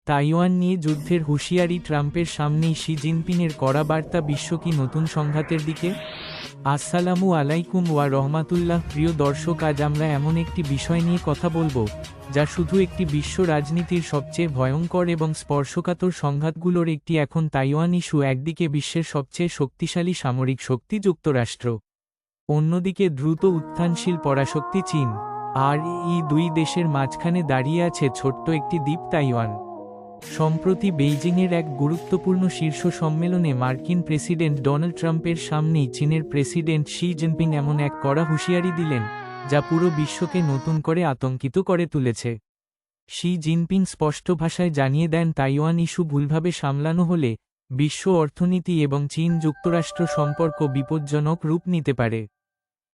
Taiwan নিয়ে যুদ্ধের হুঁশিয়ারি ট্রাম্পের সামনেই শি জিনপিংয়ের কড়া বার্তা, বিশ্ব কি নতুন সংঘাতের দিকে? আসসালামু আলাইকুম ওয়া রহমাতুল্লাহ। প্রিয় দর্শক, আজ আমরা এমন একটি বিষয় নিয়ে কথা বলবো যা শুধু একটি বিশ্ব রাজনীতির সবচেয়ে ভয়ঙ্কর এবং স্পর্শকাতর সংঘাতগুলোর একটি। এখন তাইওয়ান ইস্যু। একদিকে বিশ্বের সবচেয়ে শক্তিশালী সামরিক শক্তি যুক্তরাষ্ট্র, অন্যদিকে দ্রুত উত্থানশীল পরাশক্তি চীন। আর এই দুই দেশের মাঝখানে দাঁড়িয়ে আছে ছোট্ট একটি দ্বীপ তাইওয়ান। সম্প্রতি বেইজিংয়ের এক গুরুত্বপূর্ণ শীর্ষ সম্মেলনে মার্কিন প্রেসিডেন্ট ডোনাল্ড ট্রাম্পের সামনেই চীনের প্রেসিডেন্ট শি জিনপিং এমন এক কড়া হুঁশিয়ারি দিলেন যা পুরো বিশ্বকে নতুন করে আতঙ্কিত করে তুলেছে। শি জিনপিং স্পষ্ট ভাষায় জানিয়ে দেন, তাইওয়ান ইস্যু ভুলভাবে সামলানো হলে বিশ্ব অর্থনীতি এবং চীন যুক্তরাষ্ট্র সম্পর্ক বিপজ্জনক রূপ নিতে পারে।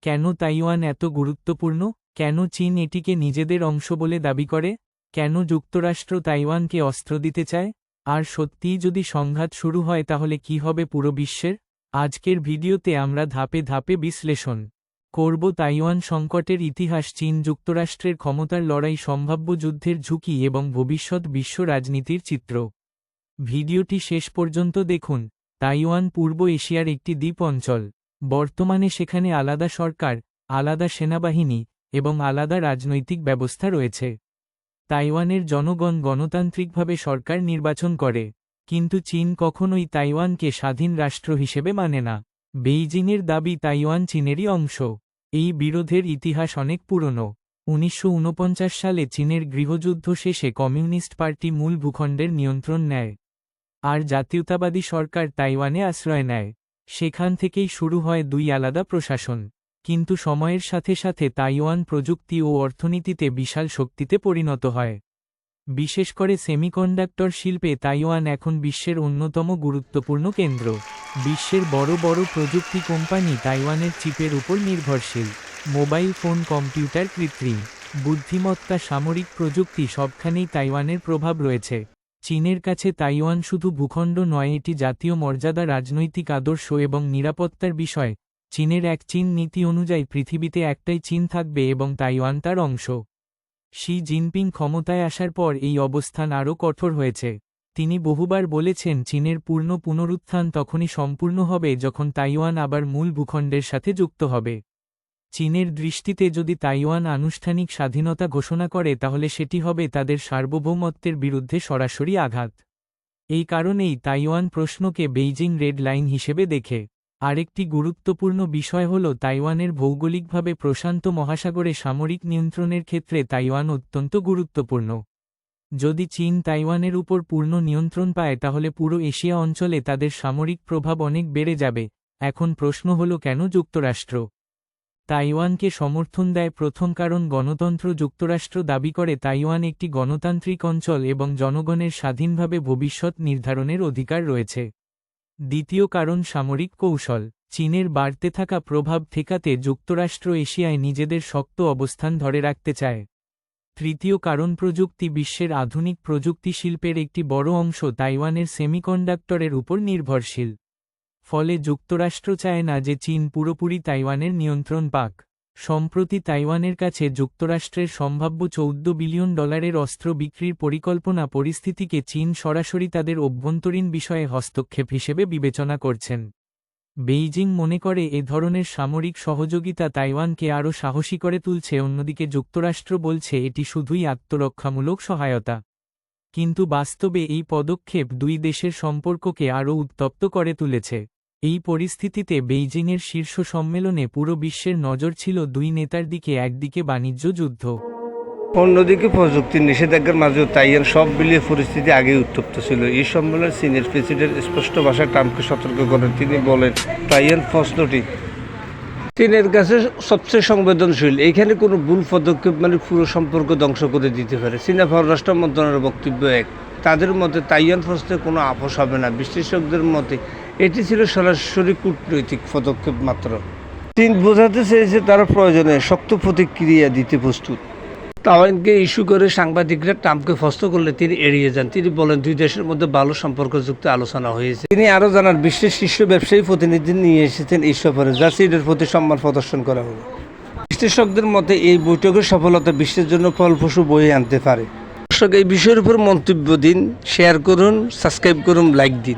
কেন তাইওয়ান এত গুরুত্বপূর্ণ? কেন চীন এটিকে নিজেদের অংশ বলে দাবি করে? কেন যুক্তরাষ্ট্র তাইওয়ানকে অস্ত্র দিতে চায়? আর সত্যিই যদি সংঘাত শুরু হয় তাহলে কি হবে পুরো বিশ্বের? আজকের ভিডিওতে আমরা ধাপে ধাপে বিশ্লেষণ করব তাইওয়ান সংকটের ইতিহাস, চীন যুক্তরাষ্ট্রের ক্ষমতার লড়াই, সম্ভাব্য যুদ্ধের ঝুঁকি এবং ভবিষ্যৎ বিশ্ব রাজনীতির চিত্র। ভিডিওটি শেষ পর্যন্ত দেখুন। তাইওয়ান পূর্ব এশিয়ার একটি দ্বীপ অঞ্চল। বর্তমানে সেখানে আলাদা সরকার, আলাদা সেনাবাহিনী এবং আলাদা রাজনৈতিক ব্যবস্থা রয়েছে। তাইওয়ানের জনগণ গণতান্ত্রিকভাবে সরকার নির্বাচন করে, কিন্তু চীন কখনোই তাইওয়ানকে স্বাধীন রাষ্ট্র হিসেবে মানে না। বেইজিংয়ের দাবি তাইওয়ান চীনেরই অংশ। এই বিরোধের ইতিহাস অনেক পুরনো। 1949 সালে চীনের গৃহযুদ্ধ শেষে কমিউনিস্ট পার্টি মূল ভূখণ্ডের নিয়ন্ত্রণ নেয়, আর জাতীয়তাবাদী সরকার তাইওয়ানে আশ্রয় নেয়। সেখান থেকেই শুরু হয় দুই আলাদা প্রশাসন। কিন্তু সময়ের সাথে সাথে তাইওয়ান প্রযুক্তি ও অর্থনীতিতে বিশাল শক্তিতে পরিণত হয়। বিশেষ করে সেমিকন্ডাক্টর শিল্পে তাইওয়ান এখন বিশ্বের অন্যতম গুরুত্বপূর্ণ কেন্দ্র। বিশ্বের বড় বড় প্রযুক্তি কোম্পানি তাইওয়ানের চিপের উপর নির্ভরশীল। মোবাইল ফোন, কম্পিউটার, কৃত্রিম বুদ্ধিমত্তা, সামরিক প্রযুক্তি, সবখানেই তাইওয়ানের প্রভাব রয়েছে। চীনের কাছে তাইওয়ান শুধু ভূখণ্ড নয়, এটি জাতীয় মর্যাদা, রাজনৈতিক আদর্শ এবং নিরাপত্তার বিষয়। চীনের এক চীন নীতি অনুযায়ী পৃথিবীতে একটাই চীন থাকবে এবং তাইওয়ান তার অংশ। শি জিনপিং ক্ষমতায় আসার পর এই অবস্থান আরও কঠোর হয়েছে। তিনি বহুবার বলেছেন, চীনের পূর্ণ পুনরুত্থান তখনই সম্পূর্ণ হবে যখন তাইওয়ান আবার মূল ভূখণ্ডের সাথে যুক্ত হবে। চীনের দৃষ্টিতে যদি তাইওয়ান আনুষ্ঠানিক স্বাধীনতা ঘোষণা করে তাহলে সেটি হবে তাদের সার্বভৌমত্বের বিরুদ্ধে সরাসরি আঘাত। এই কারণেই তাইওয়ান প্রশ্নকে বেইজিং রেড লাইন হিসেবে দেখে। আরেকটি গুরুত্বপূর্ণ বিষয় হল তাইওয়ানের ভৌগোলিকভাবে প্রশান্ত মহাসাগরে সামরিক নিয়ন্ত্রণের ক্ষেত্রে তাইওয়ান অত্যন্ত গুরুত্বপূর্ণ। যদি চীন তাইওয়ানের উপর পূর্ণ নিয়ন্ত্রণ পায় তাহলে পুরো এশিয়া অঞ্চলে তাদের সামরিক প্রভাব অনেক বেড়ে যাবে। এখন প্রশ্ন হল, কেন যুক্তরাষ্ট্র তাইওয়ানকে সমর্থন দেয়? প্রথম কারণ গণতন্ত্র। যুক্তরাষ্ট্র দাবি করে তাইওয়ান একটি গণতান্ত্রিক অঞ্চল এবং জনগণের স্বাধীনভাবে ভবিষ্যৎ নির্ধারণের অধিকার রয়েছে। দ্বিতীয় কারণ সামরিক কৌশল। চীনের বাড়তে থাকা প্রভাব ঠেকাতে যুক্তরাষ্ট্র এশিয়ায় নিজেদের শক্ত অবস্থান ধরে রাখতে চায়। তৃতীয় কারণ প্রযুক্তি। বিশ্বের আধুনিক প্রযুক্তি শিল্পের একটি বড় অংশ তাইওয়ানের সেমিকন্ডাক্টরের উপর নির্ভরশীল। ফলে যুক্তরাষ্ট্র চায় না যে চীন পুরোপুরি তাইওয়ানের নিয়ন্ত্রণ পাক। সম্প্রতি তাইওয়ানের কাছে যুক্তরাষ্ট্রের সম্ভাব্য $14 বিলিয়ন অস্ত্র বিক্রির পরিকল্পনা। পরিস্থিতিকে চীন সরাসরি তাদের অভ্যন্তরীণ বিষয়ে হস্তক্ষেপ হিসেবে বিবেচনা করছেন। বেইজিং মনে করে এ ধরনের সামরিক সহযোগিতা তাইওয়ানকে আরও সাহসী করে তুলছে। অন্যদিকে যুক্তরাষ্ট্র বলছে এটি শুধুই আত্মরক্ষামূলক সহায়তা। কিন্তু বাস্তবে এই পদক্ষেপ দুই দেশের সম্পর্ককে আরও উত্তপ্ত করে তুলেছে। এই পরিস্থিতিতে বেইজিংয়ের শীর্ষ সম্মেলনে পুরো বিশ্বের নজর ছিল দুই নেতার দিকে। একদিকে বাণিজ্য যুদ্ধ, অন্যদিকে প্রযুক্তির নিষেধাজ্ঞার মাঝেও তাইওয়ান সব মিলিয়ে পরিস্থিতি আগেই উত্তপ্ত ছিল। এই সম্মেলনে চীনের প্রেসিডেন্ট স্পষ্ট ভাষায় ট্রাম্পকে সতর্ক করেন। তিনি বলেন, তাইওয়ান প্রশ্নটি চীনের কাছে সবচেয়ে সংবেদনশীল। এইখানে কোনো ভুল পদক্ষেপ পুরো সম্পর্ক ধ্বংস করে দিতে পারে। চীনা পররাষ্ট্র মন্ত্রণালয়ের বক্তব্য এক। তাদের মতে তাইওয়ান প্রশ্নে কোনো আপোষ হবে না। বিশ্লেষকদের মতে এটি ছিল সরাসরি কূটনৈতিক পদক্ষেপ মাত্র। চীন বোঝাতে চেয়েছে তারা প্রয়োজনে শক্ত প্রতিক্রিয়া দিতে প্রস্তুত। তাইওয়ানকে ইস্যু করে সাংবাদিকরা ট্রাম্পকে প্রশ্ন করলে তিনি এড়িয়ে যান। তিনি বলেন, দুই দেশের মধ্যে ভালো সম্পর্কযুক্ত আলোচনা হয়েছে। তিনি আরও জানান, বিশ্বের শীর্ষ ব্যবসায়ী প্রতিনিধি নিয়ে এসেছেন এই সফরে, যা চীনের প্রতি সম্মান প্রদর্শন করা হবে। বিশ্লেষকদের মতে এই বৈঠকের সফলতা বিশ্বের জন্য ফলপ্রসূ বয়ে আনতে পারে। দর্শক এই বিষয়ের উপর মন্তব্য দিন, শেয়ার করুন, সাবস্ক্রাইব করুন, লাইক দিন।